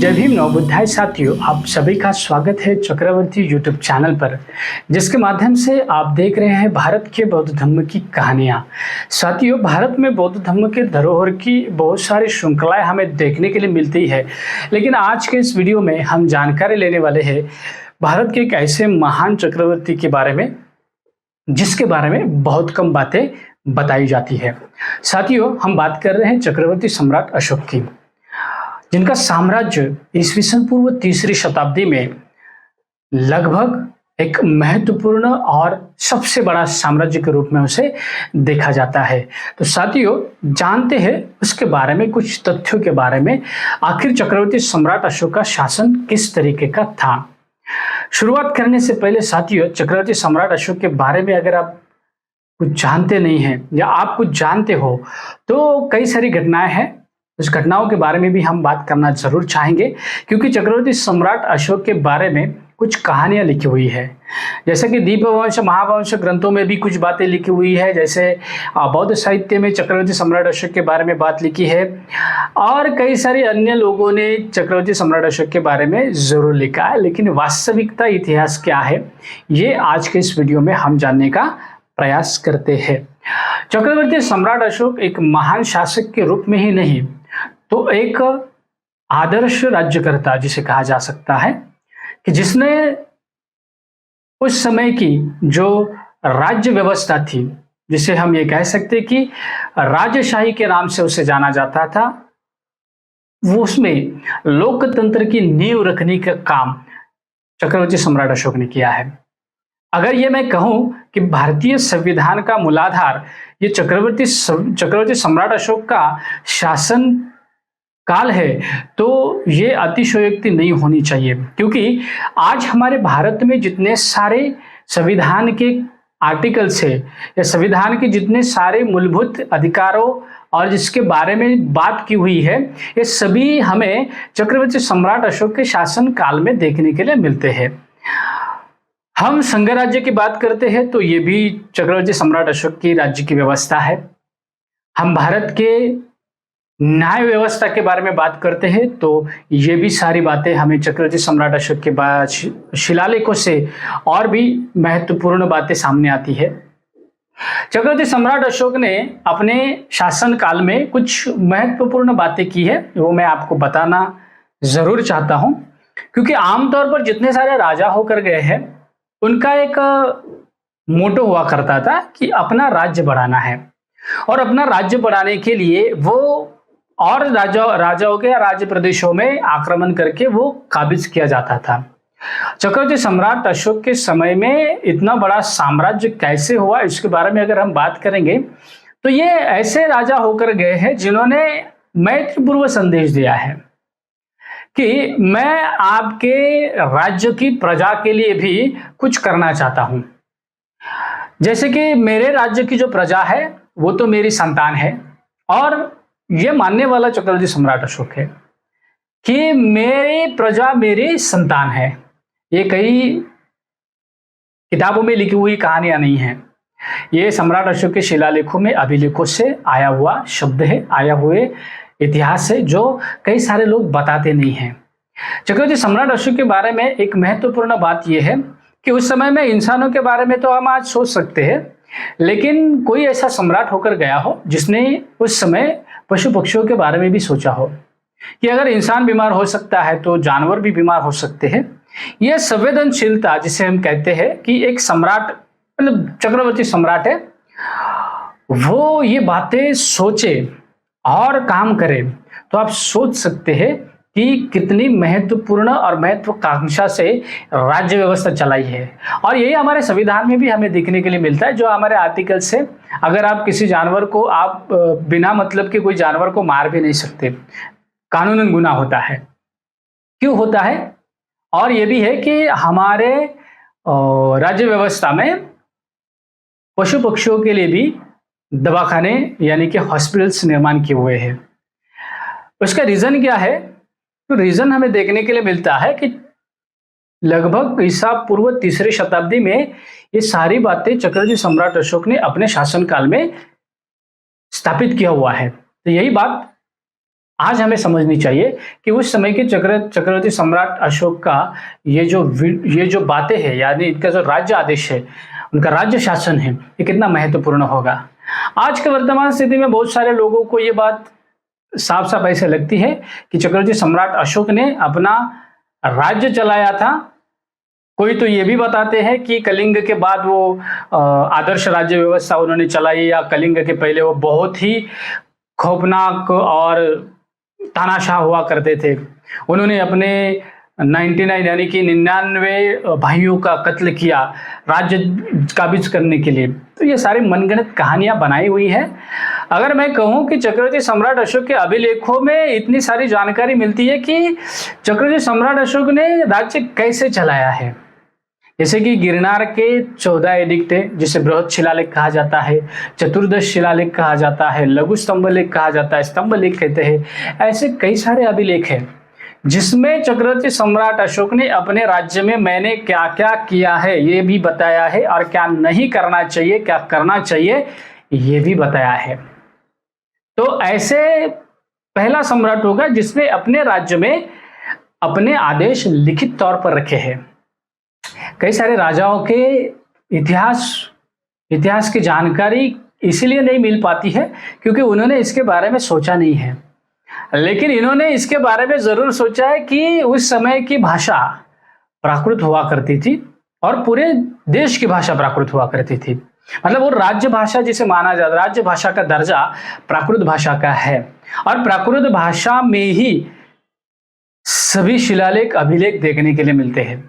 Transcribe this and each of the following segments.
जय भीम नवबुद्धाय साथियों, आप सभी का स्वागत है चक्रवर्ती यूट्यूब चैनल पर, जिसके माध्यम से आप देख रहे हैं भारत के बौद्ध धर्म की कहानियां। साथियों, भारत में बौद्ध धर्म के धरोहर की बहुत सारी श्रृंखलाएं हमें देखने के लिए मिलती है, लेकिन आज के इस वीडियो में हम जानकारी लेने वाले हैं भारत के एक ऐसे महान चक्रवर्ती के बारे में जिसके बारे में बहुत कम बातें बताई जाती है। साथियों, हम बात कर रहे हैं चक्रवर्ती सम्राट अशोक की, जिनका साम्राज्य ईस्वीसन पूर्व तीसरी शताब्दी में लगभग एक महत्वपूर्ण और सबसे बड़ा साम्राज्य के रूप में उसे देखा जाता है। तो साथियों, जानते हैं उसके बारे में, कुछ तथ्यों के बारे में। आखिर चक्रवर्ती सम्राट अशोक का शासन किस तरीके का था। शुरुआत करने से पहले साथियों, चक्रवर्ती सम्राट अशोक के बारे में अगर आप कुछ जानते नहीं हैं या आप कुछ जानते हो तो कई सारी घटनाएं हैं, उस घटनाओं के बारे में भी हम बात करना जरूर चाहेंगे, क्योंकि चक्रवर्ती सम्राट अशोक के बारे में कुछ कहानियां लिखी हुई है। जैसे कि दीपवंश, महावंश ग्रंथों में भी कुछ बातें लिखी हुई है, जैसे बौद्ध साहित्य में चक्रवर्ती सम्राट अशोक के बारे में बात लिखी है, और कई सारे अन्य लोगों ने चक्रवर्ती सम्राट अशोक के बारे में जरूर लिखा है। लेकिन वास्तविकता इतिहास क्या है, ये आज के इस वीडियो में हम जानने का प्रयास करते हैं। चक्रवर्ती सम्राट अशोक एक महान शासक के रूप में ही नहीं, तो एक आदर्श राज्यकर्ता जिसे कहा जा सकता है, कि जिसने उस समय की जो राज्य व्यवस्था थी, जिसे हम ये कह सकते कि राजशाही के नाम से उसे जाना जाता था, वो उसमें लोकतंत्र की नींव रखने का काम चक्रवर्ती सम्राट अशोक ने किया है। अगर ये मैं कहूं कि भारतीय संविधान का मूलाधार ये चक्रवर्ती सम्राट अशोक का शासन काल है, तो ये अतिशयोक्ति नहीं होनी चाहिए, क्योंकि आज हमारे भारत में जितने सारे संविधान के आर्टिकल्स है या संविधान के जितने सारे मूलभूत अधिकारों और जिसके बारे में बात की हुई है, ये सभी हमें चक्रवर्ती सम्राट अशोक के शासन काल में देखने के लिए मिलते हैं। हम संघ राज्य की बात करते हैं तो ये भी चक्रवर्ती सम्राट अशोक की राज्य की व्यवस्था है। हम भारत के न्याय व्यवस्था के बारे में बात करते हैं तो ये भी सारी बातें हमें चक्रवर्ती सम्राट अशोक के बाद शिलालेखों से और भी महत्वपूर्ण बातें सामने आती है। चक्रवर्ती सम्राट अशोक ने अपने शासन काल में कुछ महत्वपूर्ण बातें की है, वो मैं आपको बताना जरूर चाहता हूं, क्योंकि आमतौर पर जितने सारे राजा होकर गए हैं उनका एक मोटो हुआ करता था कि अपना राज्य बढ़ाना है, और अपना राज्य बढ़ाने के लिए वो और राजाओं के या राज्य प्रदेशों में आक्रमण करके वो काबिज किया जाता था। चक्रवर्ती सम्राट अशोक के समय में इतना बड़ा साम्राज्य कैसे हुआ, इसके बारे में अगर हम बात करेंगे तो ये ऐसे राजा होकर गए हैं जिन्होंने मैत्रीपूर्व संदेश दिया है कि मैं आपके राज्य की प्रजा के लिए भी कुछ करना चाहता हूं। जैसे कि मेरे राज्य की जो प्रजा है वो तो मेरी संतान है, और ये मानने वाला चक्रवर्ती सम्राट अशोक है कि मेरी प्रजा मेरी संतान है। ये कई किताबों में लिखी हुई कहानियां नहीं है, ये सम्राट अशोक के शिलालेखों में अभिलेखों से आया हुआ शब्द है, आया हुए इतिहास है, जो कई सारे लोग बताते नहीं हैं। चक्रवर्ती सम्राट अशोक के बारे में एक महत्वपूर्ण बात यह है कि उस समय में इंसानों के बारे में तो हम आज सोच सकते हैं, लेकिन कोई ऐसा सम्राट होकर गया हो जिसने उस समय पशु पक्षियों के बारे में भी सोचा हो कि अगर इंसान बीमार हो सकता है तो जानवर भी बीमार हो सकते हैं। यह संवेदनशीलता जिसे हम कहते हैं कि एक सम्राट, मतलब चक्रवर्ती सम्राट है, वो ये बातें सोचे और काम करे, तो आप सोच सकते हैं कि कितनी महत्वपूर्ण और महत्वाकांक्षा से राज्य व्यवस्था चलाई है। और यही हमारे संविधान में भी हमें देखने के लिए मिलता है, जो हमारे आर्टिकल से, अगर आप किसी जानवर को, आप बिना मतलब के कोई जानवर को मार भी नहीं सकते, कानूनन गुनाह होता है। क्यों होता है? और ये भी है कि हमारे राज्य व्यवस्था में पशु पक्षियों के लिए भी दवाखाने यानी कि हॉस्पिटल्स निर्माण किए हुए हैं। उसका रीजन क्या है? तो रीजन हमें देखने के लिए मिलता है कि लगभग ईसा पूर्व तीसरी शताब्दी में ये सारी बातें चक्रवर्ती सम्राट अशोक ने अपने शासनकाल में स्थापित किया हुआ है। तो यही बात आज हमें समझनी चाहिए कि उस समय के चक्रवर्ती सम्राट अशोक का ये जो बातें हैं, यानी इनका जो राज्य आदेश है, उनका राज्य शासन है, ये कितना महत्वपूर्ण होगा। आज के वर्तमान स्थिति में बहुत सारे लोगों को ये बात साफ साफ ऐसे लगती है कि चक्रवर्ती सम्राट अशोक ने अपना राज्य चलाया था। कोई तो ये भी बताते हैं कि कलिंग के बाद वो आदर्श राज्य व्यवस्था उन्होंने चलाई, या कलिंग के पहले वो बहुत ही खौफनाक और तानाशाह हुआ करते थे। उन्होंने अपने 99 यानी कि 99 भाइयों का कत्ल किया राज्य काबिज करने के लिए। तो ये सारी मनगढ़ंत कहानियां बनाई हुई है। अगर मैं कहूं कि चक्रवर्ती सम्राट अशोक के अभिलेखों में इतनी सारी जानकारी मिलती है कि चक्रवर्ती सम्राट अशोक ने राज्य कैसे चलाया है। जैसे कि गिरनार के 14 एडिक्ट है, जिसे बृहद शिलालेख कहा जाता है, चतुर्दश शिलालेख कहा जाता है, लघु स्तंभलेख कहा जाता है, स्तंभलेख कहते हैं। ऐसे कई सारे अभिलेख हैं जिसमें चक्रवर्ती सम्राट अशोक ने अपने राज्य में मैंने क्या क्या किया है ये भी बताया है, और क्या नहीं करना चाहिए, क्या करना चाहिए ये भी बताया है। तो ऐसे पहला सम्राट होगा जिसने अपने राज्य में अपने आदेश लिखित तौर पर रखे हैं। कई सारे राजाओं के इतिहास की जानकारी इसीलिए नहीं मिल पाती है क्योंकि उन्होंने इसके बारे में सोचा नहीं है, लेकिन इन्होंने इसके बारे में जरूर सोचा है कि उस समय की भाषा प्राकृत हुआ करती थी और पूरे देश की भाषा प्राकृत हुआ करती थी। मतलब वो राज्य भाषा जिसे माना जाता, राज्य भाषा का दर्जा प्राकृत भाषा का है, और प्राकृत भाषा में ही सभी शिलालेख अभिलेख देखने के लिए मिलते हैं।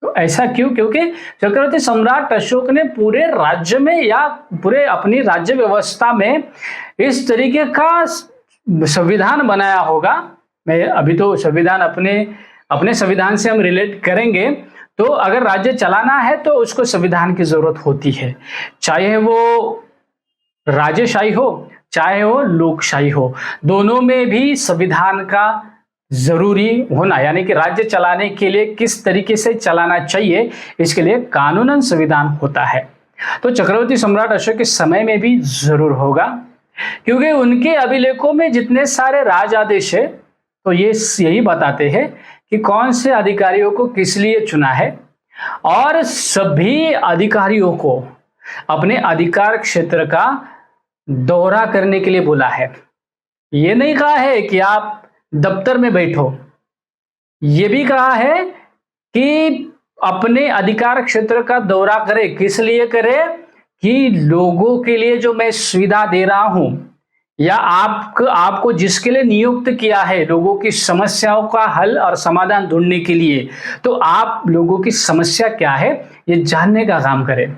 तो ऐसा क्यों? क्योंकि चक्रवर्ती सम्राट अशोक ने पूरे राज्य में या पूरे अपनी राज्य व्यवस्था में इस तरीके का संविधान बनाया होगा। मैं अभी तो संविधान अपने संविधान से हम रिलेट करेंगे। तो अगर राज्य चलाना है तो उसको संविधान की जरूरत होती है, चाहे वो राजेशाही हो चाहे वो लोकशाही हो, दोनों में भी संविधान का जरूरी होना, यानी कि राज्य चलाने के लिए किस तरीके से चलाना चाहिए इसके लिए कानूनन संविधान होता है। तो चक्रवर्ती सम्राट अशोक के समय में भी जरूर होगा, क्योंकि उनके अभिलेखों में जितने सारे राज आदेश है तो ये यही बताते हैं कि कौन से अधिकारियों को किस लिए चुना है, और सभी अधिकारियों को अपने अधिकार क्षेत्र का दौरा करने के लिए बोला है। ये नहीं कहा है कि आप दफ्तर में बैठो, ये भी कहा है कि अपने अधिकार क्षेत्र का दौरा करे। किस लिए करे? कि लोगों के लिए जो मैं सुविधा दे रहा हूं या आपको जिसके लिए नियुक्त किया है, लोगों की समस्याओं का हल और समाधान ढूंढने के लिए, तो आप लोगों की समस्या क्या है ये जानने का काम करें,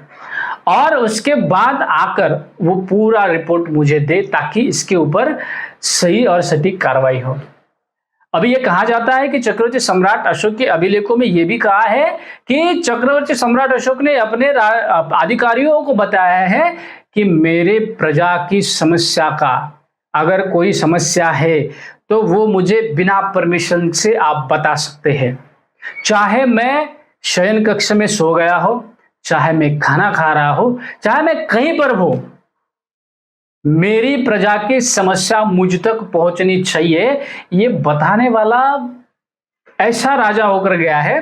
और उसके बाद आकर वो पूरा रिपोर्ट मुझे दे ताकि इसके ऊपर सही और सटीक कार्रवाई हो। अभी ये कहा जाता है कि चक्रवर्ती सम्राट अशोक के अभिलेखों में यह भी कहा है कि चक्रवर्ती सम्राट अशोक ने अपने अधिकारियों को बताया है कि मेरे प्रजा की समस्या का अगर कोई समस्या है तो वो मुझे बिना परमिशन से आप बता सकते हैं। चाहे मैं शयन कक्ष में सो गया हो, चाहे मैं खाना खा रहा हो, चाहे मैं कहीं पर हो, मेरी प्रजा की समस्या मुझ तक पहुंचनी चाहिए, ये बताने वाला ऐसा राजा होकर गया है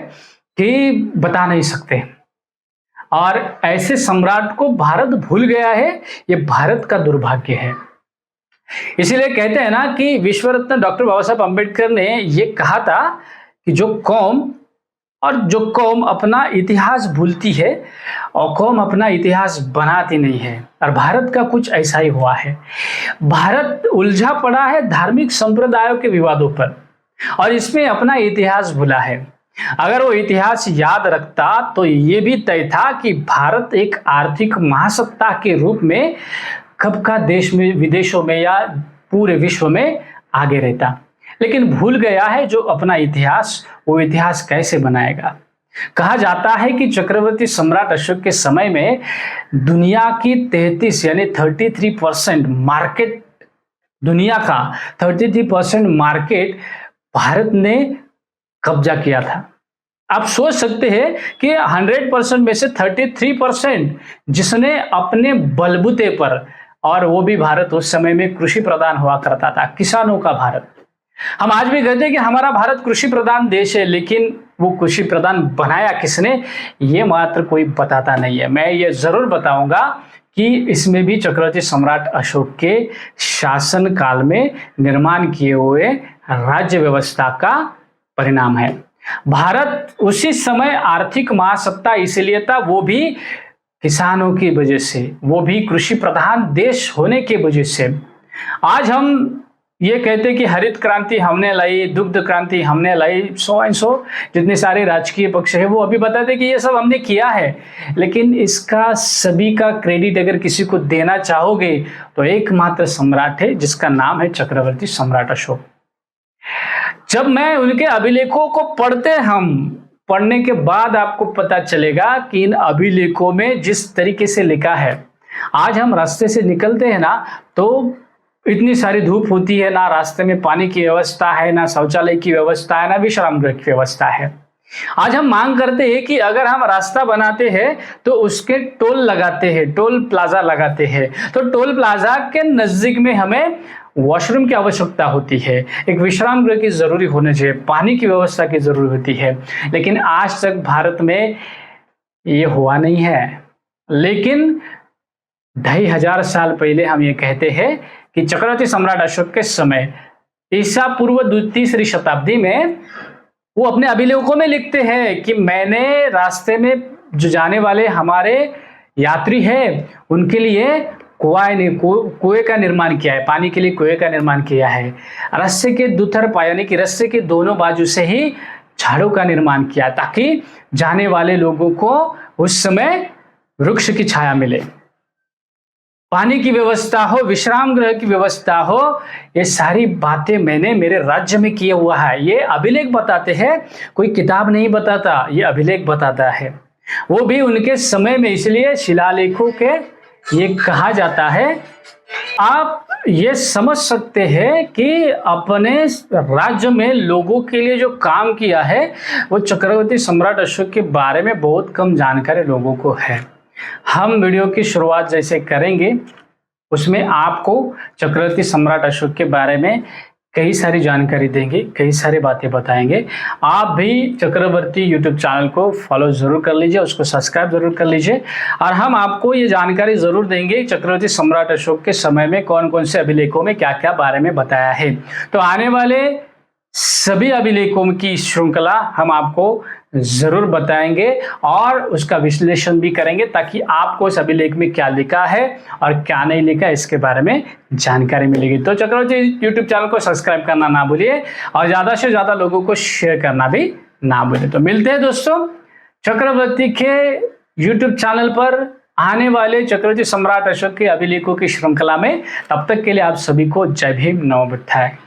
कि बता नहीं सकते। और ऐसे सम्राट को भारत भूल गया है, ये भारत का दुर्भाग्य है। इसीलिए कहते हैं ना कि विश्व रत्न डॉक्टर बाबा साहब अम्बेडकर ने ये कहा था कि जो कौम अपना इतिहास भूलती है और कौम अपना इतिहास बनाती नहीं है, और भारत का कुछ ऐसा ही हुआ है। भारत उलझा पड़ा है धार्मिक संप्रदायों के विवादों पर, और इसमें अपना इतिहास भूला है। अगर वो इतिहास याद रखता तो ये भी तय था कि भारत एक आर्थिक महासत्ता के रूप में कब का देश में, विदेशों में या पूरे विश्व में आगे रहता, लेकिन भूल गया है जो अपना इतिहास, वो इतिहास कैसे बनाएगा। कहा जाता है कि चक्रवर्ती सम्राट अशोक के समय में दुनिया की 33 यानी 33% मार्केट, दुनिया का 33% मार्केट भारत ने कब्जा किया था। आप सोच सकते हैं कि 100% में से 33% जिसने अपने बलबूते पर, और वो भी भारत उस समय में कृषि प्रधान हुआ करता था, किसानों का भारत, हम आज भी कहते हैं कि हमारा भारत कृषि प्रधान देश है, लेकिन वो कृषि प्रधान बनाया किसने, ये मात्र कोई बताता नहीं है। मैं ये जरूर बताऊंगा कि इसमें भी चक्रवर्ती सम्राट अशोक के शासन काल में निर्माण किए हुए राज्य व्यवस्था का परिणाम है। भारत उसी समय आर्थिक महासत्ता इसलिए था, वो भी किसानों की वजह से, वो भी कृषि प्रधान देश होने की वजह से। आज हम ये कहते कि हरित क्रांति हमने लाई, दुग्ध क्रांति हमने लाई, सो एंड सो जितने सारे राजकीय पक्ष है वो अभी बताते कि ये सब हमने किया है, लेकिन इसका सभी का क्रेडिट अगर किसी को देना चाहोगे तो एकमात्र सम्राट है जिसका नाम है चक्रवर्ती सम्राट अशोक। जब मैं उनके अभिलेखों को पढ़ने के बाद आपको पता चलेगा कि इन अभिलेखों में जिस तरीके से लिखा है, आज हम रास्ते से निकलते हैं ना तो इतनी सारी धूप होती है, ना रास्ते में पानी की व्यवस्था है, ना शौचालय की व्यवस्था है, ना विश्राम गृह की व्यवस्था है। आज हम मांग करते हैं कि अगर हम रास्ता बनाते हैं तो उसके टोल लगाते हैं, टोल प्लाजा लगाते हैं, तो टोल प्लाजा के नजदीक में हमें वॉशरूम की आवश्यकता होती है, एक विश्राम गृह की जरूरी होनी चाहिए, पानी की व्यवस्था की जरूरत होती है। लेकिन आज तक भारत में ये हुआ नहीं है। लेकिन 2500 साल पहले हम ये कहते हैं कि चक्रवर्ती सम्राट अशोक के समय, ईसा पूर्व 3री शताब्दी में, वो अपने अभिलेखों में लिखते हैं कि मैंने रास्ते में जो जाने वाले हमारे यात्री हैं उनके लिए कुएं का निर्माण किया है, पानी के लिए कुएं का निर्माण किया है। रस्से के दुथर यानी कि रस्से के दोनों बाजू से ही झाड़ों का निर्माण किया ताकि जाने वाले लोगों को उस समय वृक्ष की छाया मिले, पानी की व्यवस्था हो, विश्राम गृह की व्यवस्था हो। ये सारी बातें मैंने मेरे राज्य में किया हुआ है। ये अभिलेख बताते हैं, कोई किताब नहीं बताता, ये अभिलेख बताता है, वो भी उनके समय में। इसलिए शिलालेखों के ये कहा जाता है। आप ये समझ सकते हैं कि अपने राज्य में लोगों के लिए जो काम किया है वो चक्रवर्ती सम्राट अशोक के बारे में बहुत कम जानकारी लोगों को है। हम वीडियो की शुरुआत जैसे करेंगे उसमें आपको चक्रवर्ती सम्राट अशोक के बारे में कई सारी जानकारी देंगे, कई सारी बातें बताएंगे। आप भी चक्रवर्ती यूट्यूब चैनल को फॉलो जरूर कर लीजिए, उसको सब्सक्राइब जरूर कर लीजिए, और हम आपको ये जानकारी जरूर देंगे चक्रवर्ती सम्राट अशोक के समय में कौन कौन से अभिलेखों में क्या क्या बारे में बताया है। तो आने वाले सभी अभिलेखों की श्रृंखला हम आपको जरूर बताएंगे और उसका विश्लेषण भी करेंगे ताकि आपको इस अभिलेख में क्या लिखा है और क्या नहीं लिखा है इसके बारे में जानकारी मिलेगी। तो चक्रवर्ती यूट्यूब चैनल को सब्सक्राइब करना ना भूलिए और ज्यादा से ज्यादा लोगों को शेयर करना भी ना भूलिए। तो मिलते हैं दोस्तों चक्रवर्ती के यूट्यूब चैनल पर आने वाले चक्रवर्ती सम्राट अशोक के अभिलेखों की श्रृंखला में। तब तक के लिए आप सभी को जय भीम, नमो बुद्धाय।